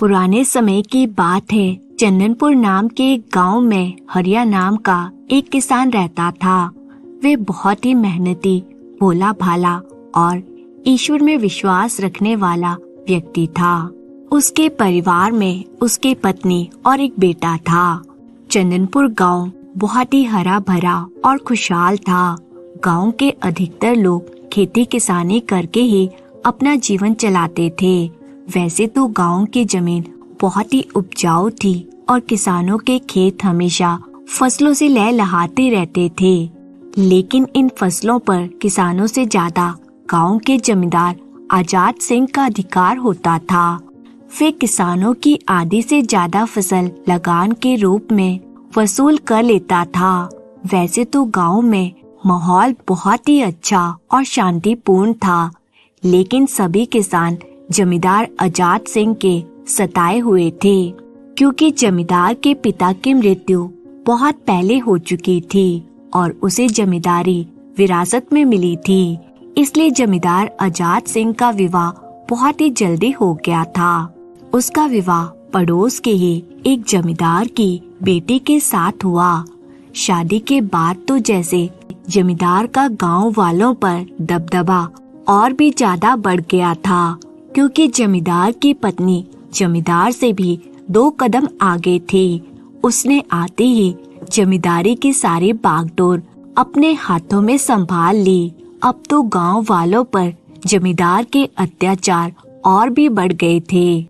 पुराने समय की बात है। चंदनपुर नाम के एक गांव में हरिया नाम का एक किसान रहता था। वे बहुत ही मेहनती, भोला भाला और ईश्वर में विश्वास रखने वाला व्यक्ति था। उसके परिवार में उसकी पत्नी और एक बेटा था। चंदनपुर गांव बहुत ही हरा भरा और खुशहाल था। गांव के अधिकतर लोग खेती किसानी करके ही अपना जीवन चलाते थे। वैसे तो गांव की जमीन बहुत ही उपजाऊ थी और किसानों के खेत हमेशा फसलों से लहलहाते रहते थे। लेकिन इन फसलों पर किसानों से ज्यादा गांव के जमींदार आजाद सिंह का अधिकार होता था। वे किसानों की आधी से ज्यादा फसल लगान के रूप में वसूल कर लेता था। वैसे तो गांव में माहौल बहुत ही अच्छा और शांतिपूर्ण था, लेकिन सभी किसान जमींदार आजाद सिंह के सताए हुए थे, क्योंकि जमींदार के पिता की मृत्यु बहुत पहले हो चुकी थी और उसे जमींदारी विरासत में मिली थी। इसलिए जमींदार आजाद सिंह का विवाह बहुत ही जल्दी हो गया था। उसका विवाह पड़ोस के ही एक जमींदार की बेटी के साथ हुआ। शादी के बाद तो जैसे जमींदार का गांव वालों पर दबदबा और भी ज्यादा बढ़ गया था, क्योंकि जमींदार की पत्नी जमींदार से भी 2 कदम आगे थी। उसने आते ही जमींदारी की सारी बागडोर अपने हाथों में संभाल ली। अब तो गांव वालों पर जमींदार के अत्याचार और भी बढ़ गए थे।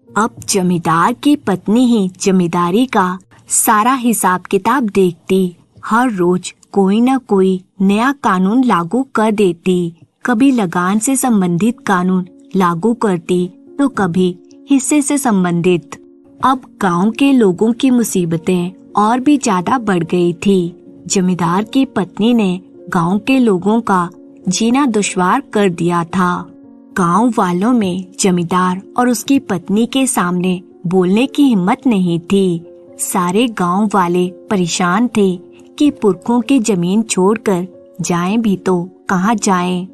अब जमींदार की पत्नी ही जमींदारी का सारा हिसाब किताब देखती। हर रोज कोई न कोई नया कानून लागू कर देती। कभी लगान से संबंधित कानून लागू करती तो कभी हिस्से से संबंधित। अब गांव के लोगों की मुसीबतें और भी ज्यादा बढ़ गई थी। जमींदार की पत्नी ने गांव के लोगों का जीना दुश्वार कर दिया था। गांव वालों में जमींदार और उसकी पत्नी के सामने बोलने की हिम्मत नहीं थी। सारे गांव वाले परेशान थे कि पुरखों की जमीन छोड़कर जाएं भी तो कहां जाएं।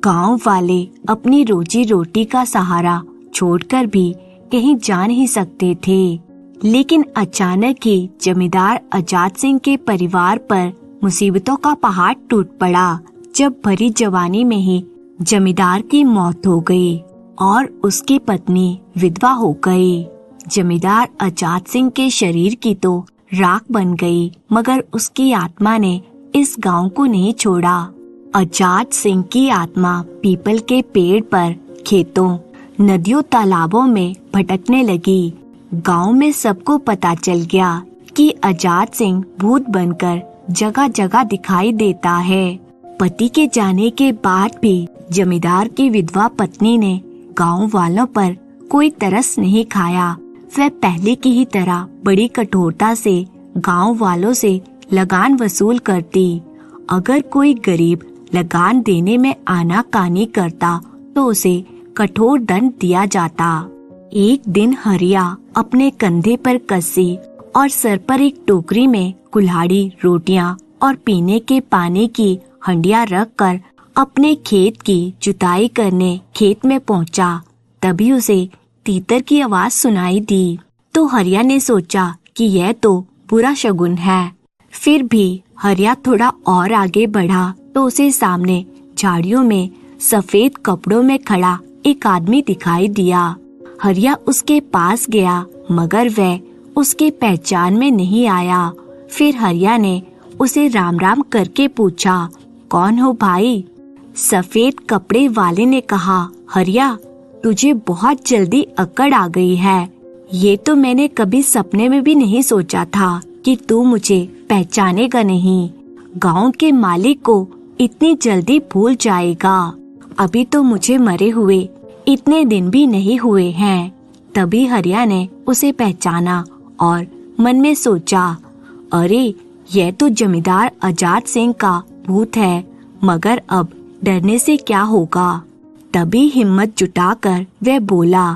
गांव वाले अपनी रोजी रोटी का सहारा छोड़कर भी कहीं जा नहीं सकते थे। लेकिन अचानक ही जमींदार आजाद सिंह के परिवार पर मुसीबतों का पहाड़ टूट पड़ा, जब भरी जवानी में ही जमींदार की मौत हो गई और उसकी पत्नी विधवा हो गई। जमींदार आजाद सिंह के शरीर की तो राख बन गई, मगर उसकी आत्मा ने इस गांव को नहीं छोड़ा। आजाद सिंह की आत्मा पीपल के पेड़ पर, खेतों, नदियों, तालाबों में भटकने लगी। गांव में सबको पता चल गया कि आजाद सिंह भूत बनकर जगह जगह दिखाई देता है। पति के जाने के बाद भी जमींदार की विधवा पत्नी ने गांव वालों पर कोई तरस नहीं खाया। वह पहले की ही तरह बड़ी कठोरता से गांव वालों से लगान वसूल करती। अगर कोई गरीब लगान देने में आनाकानी करता तो उसे कठोर दंड दिया जाता। एक दिन हरिया अपने कंधे पर कस्सी और सर पर एक टोकरी में कुल्हाड़ी, रोटियां और पीने के पानी की हंडिया रखकर अपने खेत की जुताई करने खेत में पहुंचा। तभी उसे तीतर की आवाज सुनाई दी तो हरिया ने सोचा कि यह तो बुरा शगुन है। फिर भी हरिया थोड़ा और आगे बढ़ा तो उसे सामने झाड़ियों में सफेद कपड़ों में खड़ा एक आदमी दिखाई दिया। हरिया उसके पास गया, मगर वह उसके पहचान में नहीं आया। फिर हरिया ने उसे राम राम करके पूछा, कौन हो भाई? सफेद कपड़े वाले ने कहा, हरिया, तुझे बहुत जल्दी अकड़ आ गई है। ये तो मैंने कभी सपने में भी नहीं सोचा था कि तू मुझे पहचानेगा नहीं। गांव के मालिक को इतनी जल्दी भूल जाएगा। अभी तो मुझे मरे हुए इतने दिन भी नहीं हुए हैं। तभी हरिया ने उसे पहचाना और मन में सोचा, अरे यह तो जमींदार आजाद सिंह का भूत है, मगर अब डरने से क्या होगा। तभी हिम्मत जुटाकर वह बोला,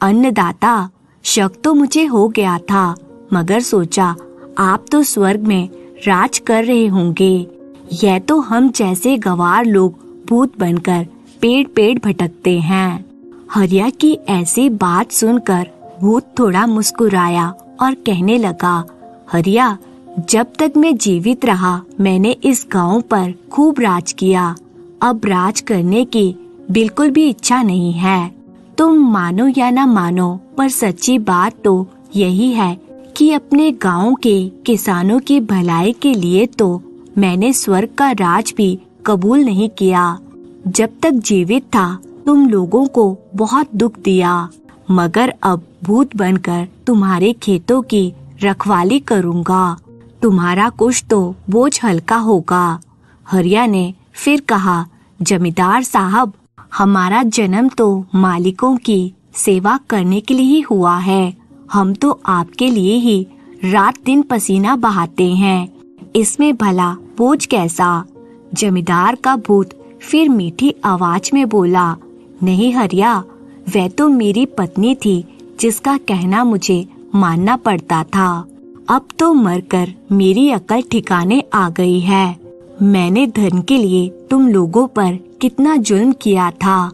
अन्नदाता, शक तो मुझे हो गया था, मगर सोचा आप तो स्वर्ग में राज कर रहे होंगे। यह तो हम जैसे गंवार लोग भूत बनकर पेड़ पेड़ भटकते हैं। हरिया की ऐसी बात सुनकर भूत थोड़ा मुस्कुराया और कहने लगा, हरिया, जब तक मैं जीवित रहा मैंने इस गांव पर खूब राज किया। अब राज करने की बिल्कुल भी इच्छा नहीं है। तुम मानो या ना मानो, पर सच्ची बात तो यही है कि अपने गांव के किसानों की भलाई के लिए तो मैंने स्वर्ग का राज भी कबूल नहीं किया। जब तक जीवित था तुम लोगों को बहुत दुख दिया, मगर अब भूत बनकर तुम्हारे खेतों की रखवाली करूंगा। तुम्हारा कुछ तो बोझ हल्का होगा। हरिया ने फिर कहा, जमींदार साहब, हमारा जन्म तो मालिकों की सेवा करने के लिए ही हुआ है। हम तो आपके लिए ही रात दिन पसीना बहाते हैं, इसमें भला बोझ कैसा? जमींदार का भूत फिर मीठी आवाज में बोला, नहीं हरिया, वह तो मेरी पत्नी थी जिसका कहना मुझे मानना पड़ता था। अब तो मरकर मेरी अकल ठिकाने आ गई है। मैंने धन के लिए तुम लोगों पर कितना जुल्म किया था।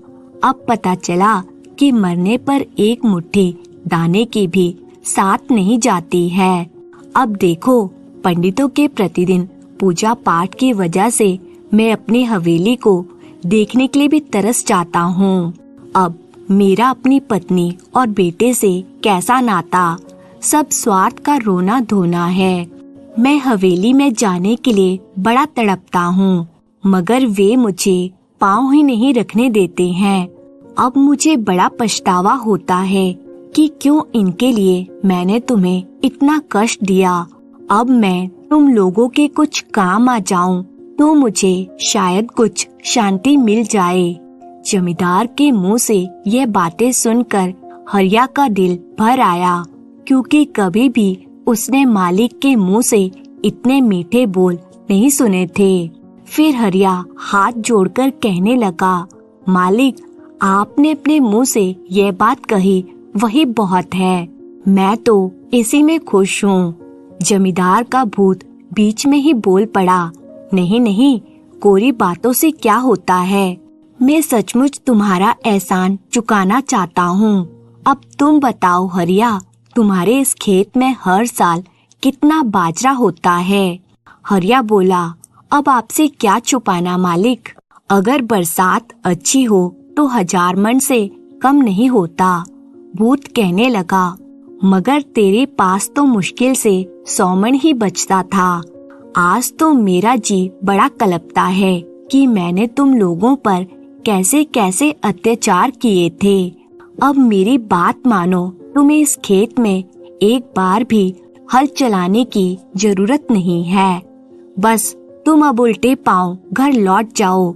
अब पता चला कि मरने पर एक मुट्ठी दाने की भी साथ नहीं जाती है। अब देखो, पंडितों के प्रतिदिन पूजा पाठ की वजह से मैं अपनी हवेली को देखने के लिए भी तरस जाता हूँ। अब मेरा अपनी पत्नी और बेटे से कैसा नाता, सब स्वार्थ का रोना धोना है। मैं हवेली में जाने के लिए बड़ा तड़पता हूँ, मगर वे मुझे पाँव ही नहीं रखने देते हैं। अब मुझे बड़ा पछतावा होता है कि क्यों इनके लिए मैंने तुम्हें इतना कष्ट दिया। अब मैं तुम लोगों के कुछ काम आ जाऊं तो मुझे शायद कुछ शांति मिल जाए। जमींदार के मुंह से यह बातें सुनकर हरिया का दिल भर आया, क्योंकि कभी भी उसने मालिक के मुंह से इतने मीठे बोल नहीं सुने थे। फिर हरिया हाथ जोड़कर कहने लगा, मालिक, आपने अपने मुंह से यह बात कही वही बहुत है। मैं तो इसी में खुश हूँ। जमींदार का भूत बीच में ही बोल पड़ा, नहीं नहीं, कोरी बातों से क्या होता है। मैं सचमुच तुम्हारा एहसान चुकाना चाहता हूँ। अब तुम बताओ हरिया, तुम्हारे इस खेत में हर साल कितना बाजरा होता है? हरिया बोला, अब आपसे क्या छुपाना मालिक। अगर बरसात अच्छी हो तो 1000 मन से कम नहीं होता। भूत कहने लगा, मगर तेरे पास तो मुश्किल से 100 मन ही बचता था। आज तो मेरा जी बड़ा कलपता है कि मैंने तुम लोगों पर कैसे कैसे अत्याचार किए थे। अब मेरी बात मानो, तुम्हें इस खेत में एक बार भी हल चलाने की जरूरत नहीं है। बस तुम अब उल्टे पांव घर लौट जाओ।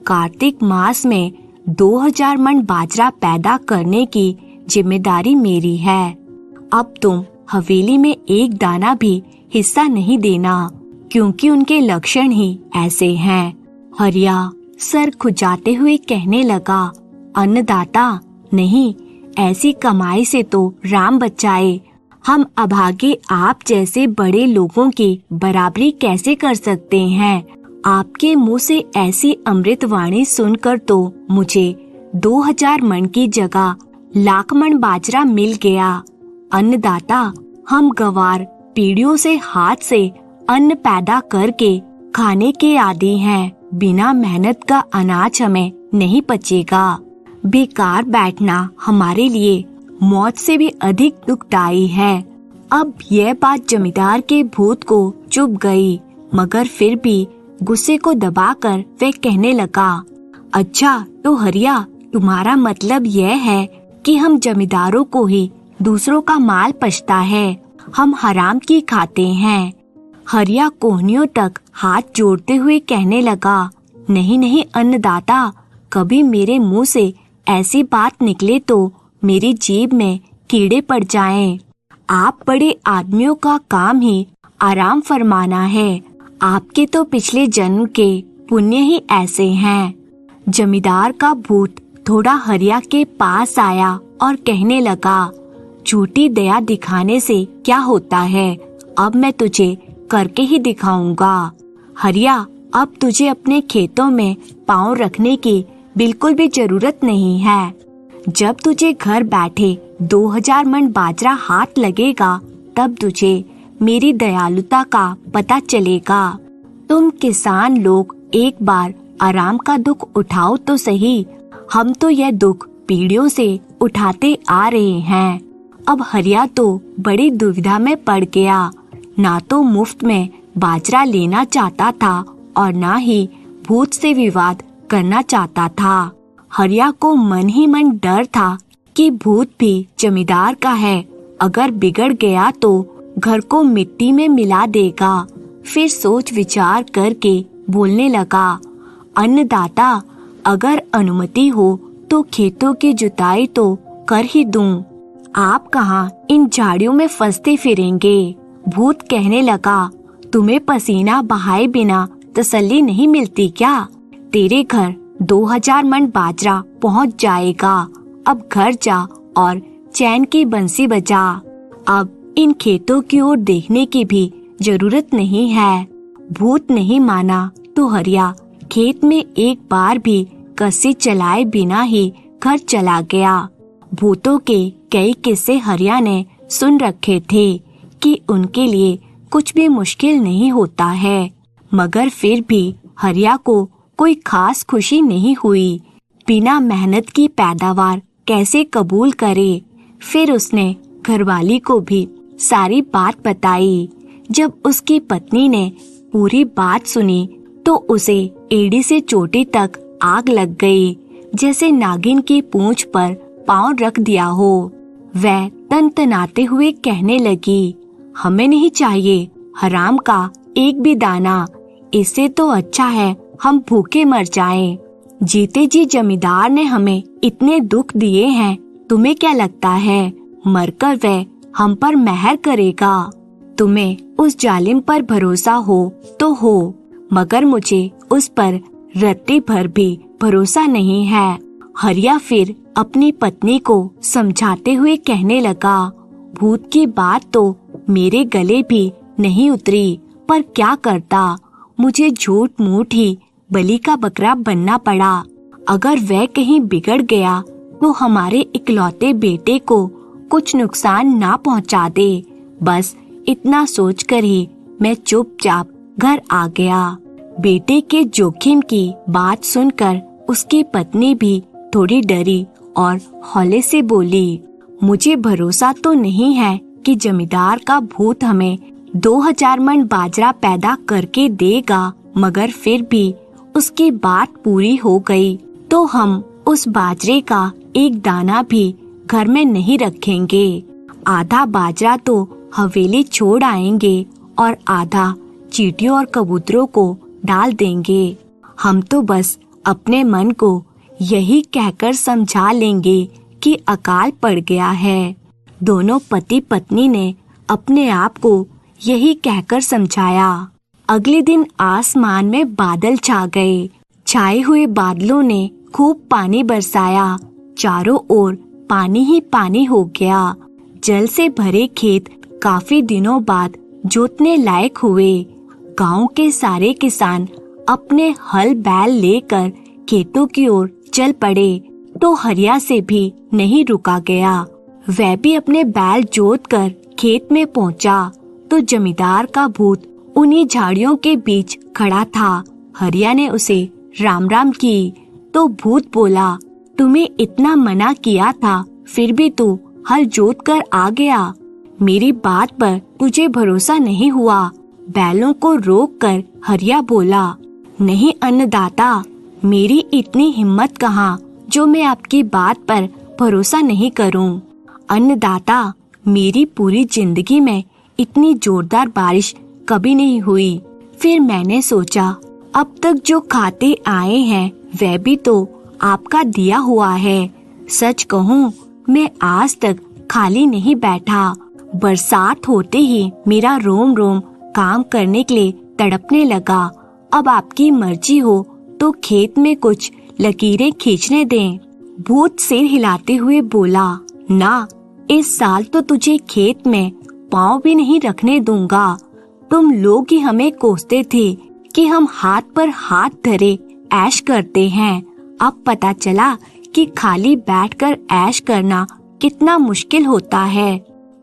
कार्तिक मास में 2000 मन बाजरा पैदा करने की जिम्मेदारी मेरी है। अब तुम हवेली में एक दाना भी हिस्सा नहीं देना, क्योंकि उनके लक्षण ही ऐसे हैं। हरिया सर खुजाते हुए कहने लगा, अन्नदाता, नहीं, ऐसी कमाई से तो राम बचाए। हम अभागे आप जैसे बड़े लोगों की बराबरी कैसे कर सकते हैं? आपके मुंह से ऐसी अमृत वाणी सुनकर तो मुझे 2000 मन की जगह लाख मन बाजरा मिल गया। अन्नदाता, हम गवार पीढ़ियों से हाथ से अन्न पैदा करके खाने के आदी हैं। बिना मेहनत का अनाज हमें नहीं पचेगा। बेकार बैठना हमारे लिए मौत से भी अधिक दुखदायी है। अब यह बात जमींदार के भूत को चुभ गई, मगर फिर भी गुस्से को दबाकर वह कहने लगा, अच्छा तो हरिया, तुम्हारा मतलब यह है कि हम जमींदारों को ही दूसरों का माल पचता है, हम हराम की खाते हैं। हरिया कोहनियों तक हाथ जोड़ते हुए कहने लगा, नहीं नहीं अन्नदाता, कभी मेरे मुंह से ऐसी बात निकले तो मेरी जीभ में कीड़े पड़ जाएं। आप बड़े आदमियों का काम ही आराम फरमाना है। आपके तो पिछले जन्म के पुण्य ही ऐसे हैं। जमींदार का भूत थोड़ा हरिया के पास आया और कहने लगा, झूठी दया दिखाने से क्या होता है, अब मैं तुझे करके ही दिखाऊंगा। हरिया, अब तुझे अपने खेतों में पाँव रखने की बिल्कुल भी जरूरत नहीं है। जब तुझे घर बैठे 2000 मन बाजरा हाथ लगेगा तब तुझे मेरी दयालुता का पता चलेगा। तुम किसान लोग एक बार आराम का दुख उठाओ तो सही। हम तो यह दुख पीढ़ियों से उठाते आ रहे हैं। अब हरिया तो बड़ी दुविधा में पड़ गया। ना तो मुफ्त में बाजरा लेना चाहता था और ना ही भूत से विवाद करना चाहता था। हरिया को मन ही मन डर था कि भूत भी जमींदार का है, अगर बिगड़ गया तो घर को मिट्टी में मिला देगा। फिर सोच विचार करके बोलने लगा, अन्नदाता, अगर अनुमति हो तो खेतों की जुताई तो कर ही दूं। आप कहाँ इन झाड़ियों में फंसते फिरेंगे। भूत कहने लगा, तुम्हें पसीना बहाए बिना तसल्ली नहीं मिलती क्या? तेरे घर 2000 मन बाजरा पहुंच जाएगा। अब घर जा और चैन की बंसी बजा। अब इन खेतों की ओर देखने की भी जरूरत नहीं है। भूत नहीं माना तो हरिया खेत में एक बार भी कस्सी चलाए बिना ही घर चला गया। भूतों के कई किस्से हरिया ने सुन रखे थे कि उनके लिए कुछ भी मुश्किल नहीं होता है, मगर फिर भी हरिया को कोई खास खुशी नहीं हुई। बिना मेहनत की पैदावार कैसे कबूल करे? फिर उसने घरवाली को भी सारी बात बताई। जब उसकी पत्नी ने पूरी बात सुनी तो उसे एड़ी से चोटी तक आग लग गई, जैसे नागिन की पूंछ पर पांव रख दिया हो। वह तनतनाते हुए कहने लगी, हमें नहीं चाहिए हराम का एक भी दाना। इससे तो अच्छा है हम भूखे मर जाएं। जीते जी जमींदार ने हमें इतने दुख दिए हैं, तुम्हें क्या लगता है मरकर वह हम पर मेहर करेगा? तुम्हें उस जालिम पर भरोसा हो तो हो, मगर मुझे उस पर रत्ती भर भी भरोसा नहीं है। हरिया फिर अपनी पत्नी को समझाते हुए कहने लगा, भूत की बात तो मेरे गले भी नहीं उतरी, पर क्या करता, मुझे झूठ मूठ ही बलि का बकरा बनना पड़ा। अगर वह कहीं बिगड़ गया तो हमारे इकलौते बेटे को कुछ नुकसान ना पहुंचा दे। बस इतना सोचकर ही मैं चुपचाप घर आ गया। बेटे के जोखिम की बात सुनकर उसकी पत्नी भी थोड़ी डरी और हौले से बोली, मुझे भरोसा तो नहीं है कि जमींदार का भूत हमें 2000 मन बाजरा पैदा करके देगा, मगर फिर भी उसकी बात पूरी हो गई तो हम उस बाजरे का एक दाना भी घर में नहीं रखेंगे। आधा बाजरा तो हवेली छोड़ आएंगे और आधा चींटियों और कबूतरों को डाल देंगे। हम तो बस अपने मन को यही कहकर समझा लेंगे कि अकाल पड़ गया है। दोनों पति पत्नी ने अपने आप को यही कहकर समझाया। अगले दिन आसमान में बादल छा गए। छाए हुए बादलों ने खूब पानी बरसाया। चारों ओर पानी ही पानी हो गया। जल से भरे खेत काफी दिनों बाद जोतने लायक हुए। गांव के सारे किसान अपने हल बैल लेकर खेतों की ओर चल पड़े तो हरिया से भी नहीं रुका गया। वह भी अपने बैल जोत कर खेत में पहुंचा तो जमींदार का भूत उन्हीं झाड़ियों के बीच खड़ा था। हरिया ने उसे राम राम की तो भूत बोला, तुम्हें इतना मना किया था फिर भी तू हल जोत कर आ गया। मेरी बात पर तुझे भरोसा नहीं हुआ। बैलों को रोक कर हरिया बोला, नहीं अन्नदाता, मेरी इतनी हिम्मत कहाँ जो मैं आपकी बात पर भरोसा नहीं करूं। अन्नदाता, मेरी पूरी जिंदगी में इतनी जोरदार बारिश कभी नहीं हुई। फिर मैंने सोचा अब तक जो खाते आए हैं वह भी तो आपका दिया हुआ है। सच कहूँ मैं आज तक खाली नहीं बैठा। बरसात होते ही मेरा रोम रोम काम करने के लिए तड़पने लगा। अब आपकी मर्जी हो तो खेत में कुछ लकीरें खींचने दें। भूत सिर हिलाते हुए बोला, ना, इस साल तो तुझे खेत में पाँव भी नहीं रखने दूंगा। तुम लोग ही हमें कोसते थे कि हम हाथ पर हाथ धरे ऐश करते हैं। अब पता चला कि खाली बैठकर ऐश करना कितना मुश्किल होता है।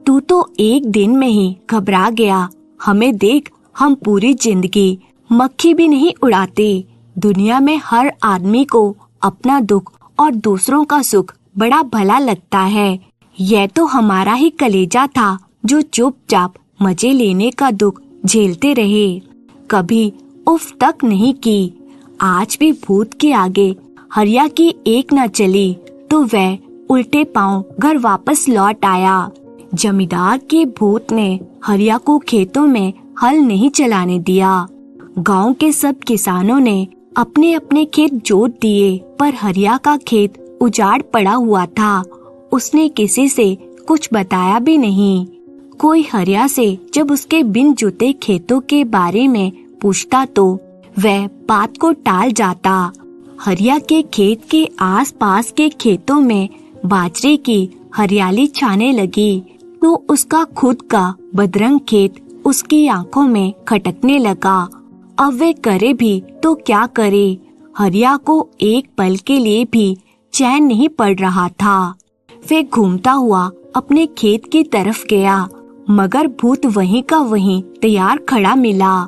तू तो एक दिन में ही घबरा गया। हमें देख, हम पूरी जिंदगी मक्खी भी नहीं उड़ाते। दुनिया में हर आदमी को अपना दुख और दूसरों का सुख बड़ा भला लगता है। यह तो हमारा ही कलेजा था जो चुपचाप मजे लेने का दुख झेलते रहे, कभी उफ तक नहीं की। आज भी भूत के आगे हरिया की एक न चली तो वह उल्टे पांव घर वापस लौट आया। जमींदार के भूत ने हरिया को खेतों में हल नहीं चलाने दिया। गांव के सब किसानों ने अपने अपने खेत जोत दिए, पर हरिया का खेत उजाड़ पड़ा हुआ था। उसने किसी से कुछ बताया भी नहीं। कोई हरिया से जब उसके बिन जुते खेतों के बारे में पूछता तो वह बात को टाल जाता। हरिया के खेत के आसपास के खेतों में बाजरे की हरियाली छाने लगी तो उसका खुद का बदरंग खेत उसकी आंखों में खटकने लगा। अब वे करे भी तो क्या करे। हरिया को एक पल के लिए भी चैन नहीं पड़ रहा था। वे घूमता हुआ अपने खेत की तरफ गया, मगर भूत वहीं का वहीं तैयार खड़ा मिला।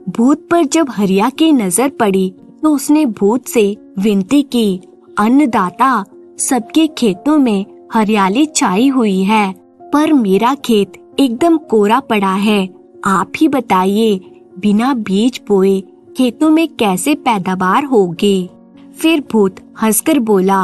भूत पर जब हरिया की नजर पड़ी तो उसने भूत से विनती की, अन्नदाता, सबके खेतों में हरियाली छाई हुई है, पर मेरा खेत एकदम कोरा पड़ा है। आप ही बताइए, बिना बीज बोए खेतों में कैसे पैदावार होगी। फिर भूत हंसकर बोला,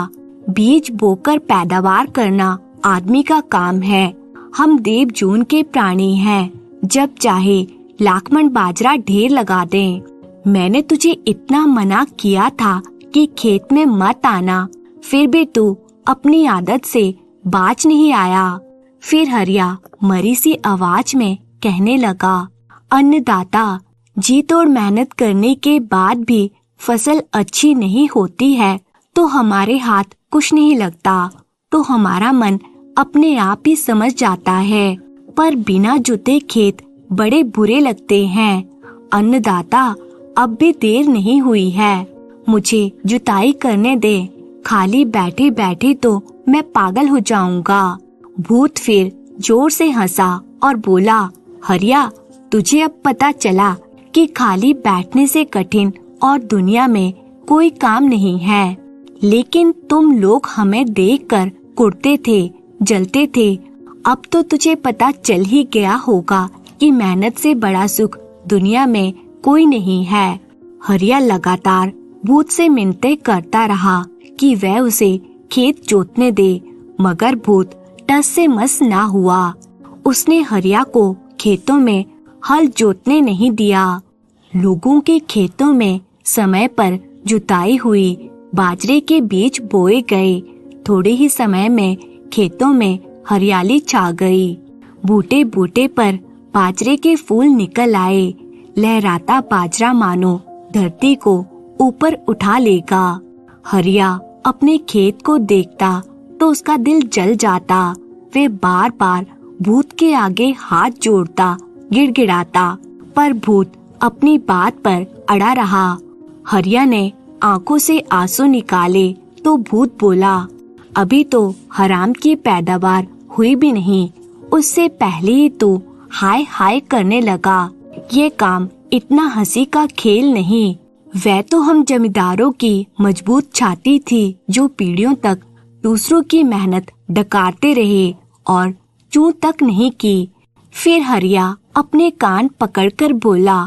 बीज बोकर पैदावार करना आदमी का काम है। हम देव जून के प्राणी हैं, जब चाहे लाखमन बाजरा ढेर लगा दें। मैंने तुझे इतना मना किया था कि खेत में मत आना, फिर भी तू अपनी आदत से बाज नहीं आया। फिर हरिया मरी सी आवाज में कहने लगा, अन्नदाता, जी तोड़ मेहनत करने के बाद भी फसल अच्छी नहीं होती है तो हमारे हाथ कुछ नहीं लगता, तो हमारा मन अपने आप ही समझ जाता है, पर बिना जुते खेत बड़े बुरे लगते हैं। अन्नदाता, अब भी देर नहीं हुई है, मुझे जुताई करने दे, खाली बैठे बैठे तो मैं पागल हो जाऊंगा। भूत फिर जोर से हंसा और बोला, हरिया, तुझे अब पता चला कि खाली बैठने से कठिन और दुनिया में कोई काम नहीं है। लेकिन तुम लोग हमें देखकर कुढ़ते थे, जलते थे। अब तो तुझे पता चल ही गया होगा कि मेहनत से बड़ा सुख दुनिया में कोई नहीं है। हरिया लगातार भूत से मिन्नतें करता रहा कि वह उसे खेत जोतने दे, मगर भूत टस से मस ना हुआ। उसने हरिया को खेतों में हल जोतने नहीं दिया। लोगों के खेतों में समय पर जुताई हुई, बाजरे के बीज बोए गए। थोड़े ही समय में खेतों में हरियाली छा गई। बूटे बूटे पर बाजरे के फूल निकल आए। लहराता बाजरा मानो धरती को ऊपर उठा लेगा। हरिया अपने खेत को देखता तो उसका दिल जल जाता। वे बार बार भूत के आगे हाथ जोड़ता, गिड़गिड़ाता, पर भूत अपनी बात पर अड़ा रहा। हरिया ने आंखों से आंसू निकाले तो भूत बोला, अभी तो हराम की पैदावार हुई भी नहीं, उससे पहले ही तो हाय हाय करने लगा। ये काम इतना हंसी का खेल नहीं। वह तो हम जमींदारों की मजबूत छाती थी जो पीढ़ियों तक दूसरों की मेहनत डकारते रहे और चूं तक नहीं की। फिर हरिया अपने कान पकड़कर बोला,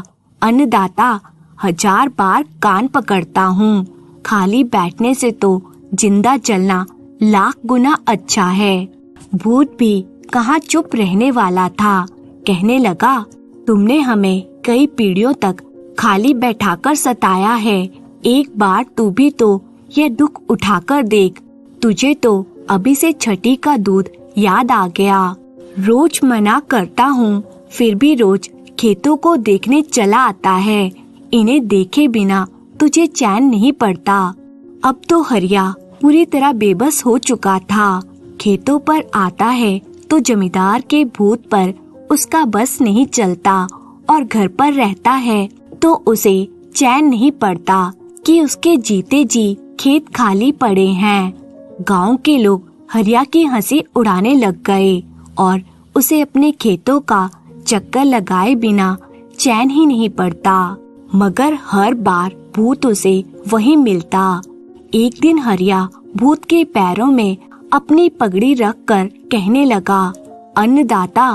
अन्नदाता, 1000 बार कान पकड़ता हूँ, खाली बैठने से तो जिंदा जलना लाख गुना अच्छा है। भूत भी कहाँ चुप रहने वाला था, कहने लगा, तुमने हमें कई पीढ़ियों तक खाली बैठाकर सताया है। एक बार तू भी तो यह दुख उठाकर देख। तुझे तो अभी से छठी का दूध याद आ गया। रोज मना करता हूँ, फिर भी रोज खेतों को देखने चला आता है। इन्हें देखे बिना तुझे चैन नहीं पड़ता। अब तो हरिया पूरी तरह बेबस हो चुका था। खेतों पर आता है तो जमींदार के भूत पर उसका बस नहीं चलता, और घर पर रहता है तो उसे चैन नहीं पड़ता कि उसके जीते जी खेत खाली पड़े हैं। गांव के लोग हरिया की हंसी उड़ाने लग गए और उसे अपने खेतों का चक्कर लगाए बिना चैन ही नहीं पड़ता, मगर हर बार भूत उसे वहीं मिलता। एक दिन हरिया भूत के पैरों में अपनी पगड़ी रखकर कहने लगा, अन्नदाता,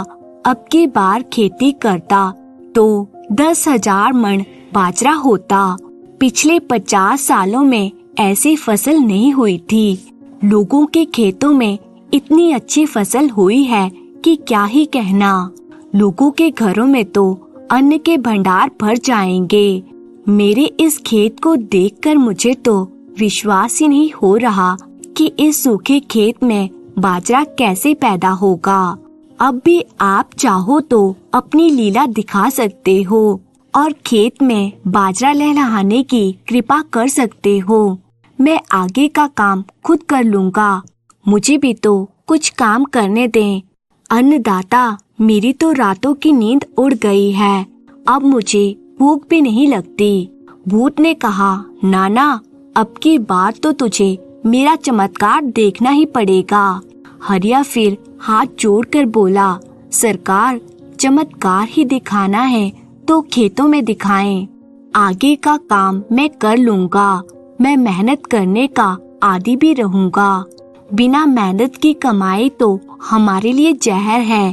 अब की बार खेती करता तो 10,000 मण बाजरा होता। पिछले 50 सालों में ऐसी फसल नहीं हुई थी। लोगों के खेतों में इतनी अच्छी फसल हुई है कि क्या ही कहना। लोगों के घरों में तो अन्न के भंडार भर जाएंगे। मेरे इस खेत को देखकर मुझे तो विश्वास ही नहीं हो रहा कि इस सूखे खेत में बाजरा कैसे पैदा होगा। अब भी आप चाहो तो अपनी लीला दिखा सकते हो और खेत में बाजरा लहलहाने की कृपा कर सकते हो। मैं आगे का काम खुद कर लूँगा। मुझे भी तो कुछ काम करने दें। अन्नदाता, मेरी तो रातों की नींद उड़ गई है। अब मुझे भूख भी नहीं लगती। भूत ने कहा, नाना, अब की बार तो तुझे मेरा चमत्कार देखना ही पड़ेगा। हरिया फिर हाथ जोड़कर बोला, सरकार, चमत्कार ही दिखाना है तो खेतों में दिखाएं। आगे का काम मैं कर लूँगा। मैं मेहनत करने का आदी भी रहूँगा। बिना मेहनत की कमाई तो हमारे लिए जहर है।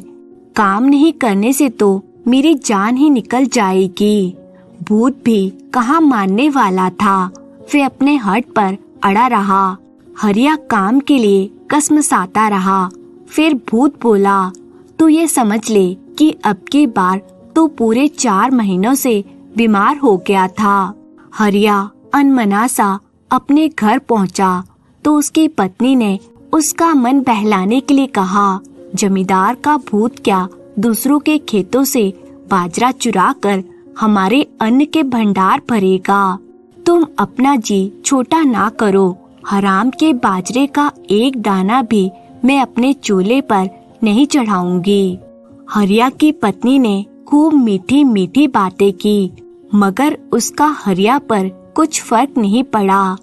काम नहीं करने से तो मेरी जान ही निकल जाएगी। भूत भी कहाँ मानने वाला था। वे अपने हट पर अड़ा रहा। हरिया काम के लिए कसमसाता रहा। फिर भूत बोला, तू ये समझ ले कि अब की बार तो पूरे 4 महीनों से बीमार हो गया था। हरिया अनमना सा अपने घर पहुंचा तो उसकी पत्नी ने उसका मन बहलाने के लिए कहा, जमींदार का भूत क्या दूसरों के खेतों से बाजरा चुरा कर हमारे अन्न के भंडार भरेगा। तुम अपना जी छोटा ना करो। हराम के बाजरे का एक दाना भी मैं अपने चूल्हे पर नहीं चढ़ाऊंगी। हरिया की पत्नी ने खूब मीठी मीठी बातें की, मगर उसका हरिया पर कुछ फर्क नहीं पड़ा।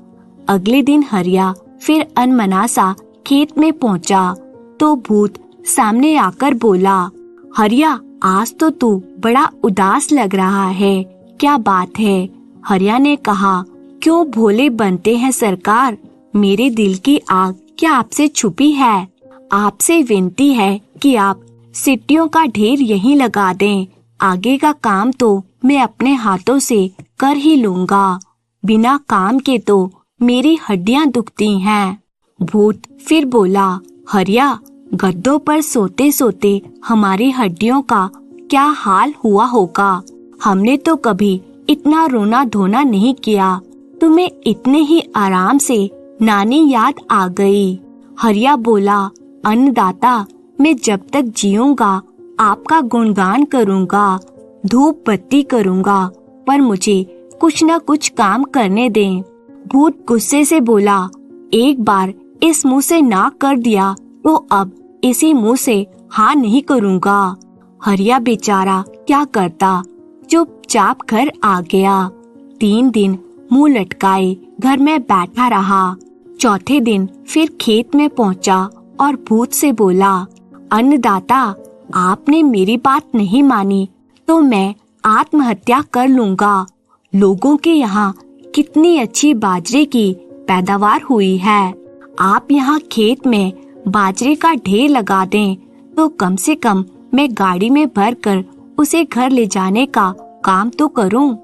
अगले दिन हरिया फिर अनमना सा खेत में पहुंचा तो भूत सामने आकर बोला, हरिया, आज तो तू बड़ा उदास लग रहा है, क्या बात है? हरिया ने कहा, क्यों भोले बनते हैं सरकार? मेरे दिल की आग क्या आपसे छुपी है? आपसे विनती है कि आप सिट्टियों का ढेर यहीं लगा दें। आगे का काम तो मैं अपने हाथों से कर ही लूँगा। बिना काम के तो मेरी हड्डियाँ दुखती हैं। भूत फिर बोला, हरिया, गद्दों पर सोते सोते हमारी हड्डियों का क्या हाल हुआ होगा। हमने तो कभी इतना रोना धोना नहीं किया। तुम्हें इतने ही आराम से नानी याद आ गई। हरिया बोला, अन्नदाता, मैं जब तक जीऊंगा आपका गुणगान करूंगा, धूप बत्ती करूंगा, पर मुझे कुछ न कुछ काम करने दें। भूत गुस्से से बोला, एक बार इस मुंह से ना कर दिया तो अब इसी मुंह से हाँ नहीं करूंगा। हरिया बेचारा क्या करता, चुपचाप घर आ गया। 3 दिन मुंह लटकाए घर में बैठा रहा। चौथे दिन फिर खेत में पहुंचा और भूत से बोला, अन्नदाता, आपने मेरी बात नहीं मानी तो मैं आत्महत्या कर लूंगा। लोगों के यहाँ कितनी अच्छी बाजरे की पैदावार हुई है। आप यहाँ खेत में बाजरे का ढेर लगा दें तो कम से कम मैं गाड़ी में भरकर उसे घर ले जाने का काम तो करूं।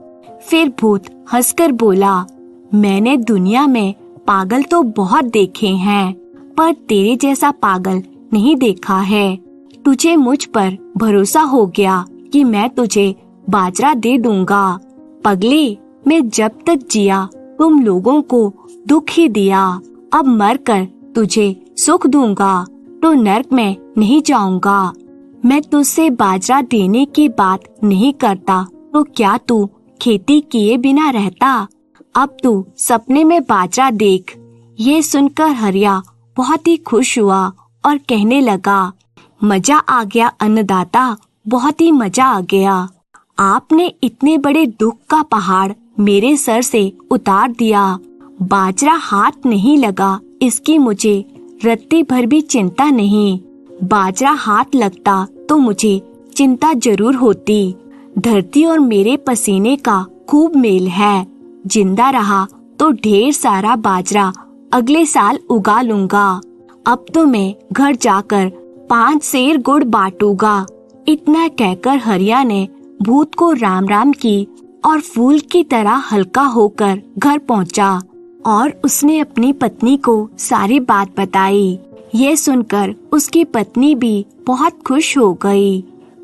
फिर भूत हंसकर बोला, मैंने दुनिया में पागल तो बहुत देखे हैं, पर तेरे जैसा पागल नहीं देखा है। तुझे मुझ पर भरोसा हो गया कि मैं तुझे बाजरा दे दूंगा। पगले, मैं जब तक जिया तुम लोगों को दुख ही दिया। अब मरकर तुझे सुख दूंगा तो नरक में नहीं जाऊंगा। मैं तुझसे बाजरा देने की बात नहीं करता तो क्या तू खेती किए बिना रहता? अब तू सपने में बाजरा देख। ये सुनकर हरिया बहुत ही खुश हुआ और कहने लगा, मजा आ गया अन्नदाता, बहुत ही मजा आ गया। आपने इतने बड़े दुख का पहाड़ मेरे सर से उतार दिया। बाजरा हाथ नहीं लगा इसकी मुझे रत्ती भर भी चिंता नहीं। बाजरा हाथ लगता तो मुझे चिंता जरूर होती। धरती और मेरे पसीने का खूब मेल है। जिंदा रहा तो ढेर सारा बाजरा अगले साल उगा लूंगा। अब तो मैं घर जाकर 5 सेर गुड़ बांटूंगा। इतना कहकर हरिया ने भूत को राम राम की और फूल की तरह हल्का होकर घर पहुंचा और उसने अपनी पत्नी को सारी बात बताई। ये सुनकर उसकी पत्नी भी बहुत खुश हो गई।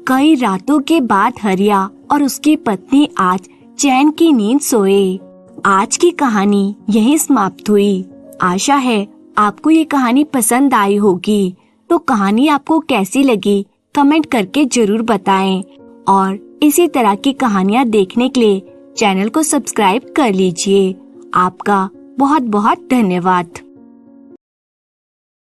कई रातों के बाद हरिया और उसकी पत्नी आज चैन की नींद सोए। आज की कहानी यहीं समाप्त हुई। आशा है आपको ये कहानी पसंद आई होगी। तो कहानी आपको कैसी लगी कमेंट करके जरूर बताएं और इसी तरह की कहानियाँ देखने के लिए चैनल को सब्सक्राइब कर लीजिए। आपका बहुत बहुत धन्यवाद।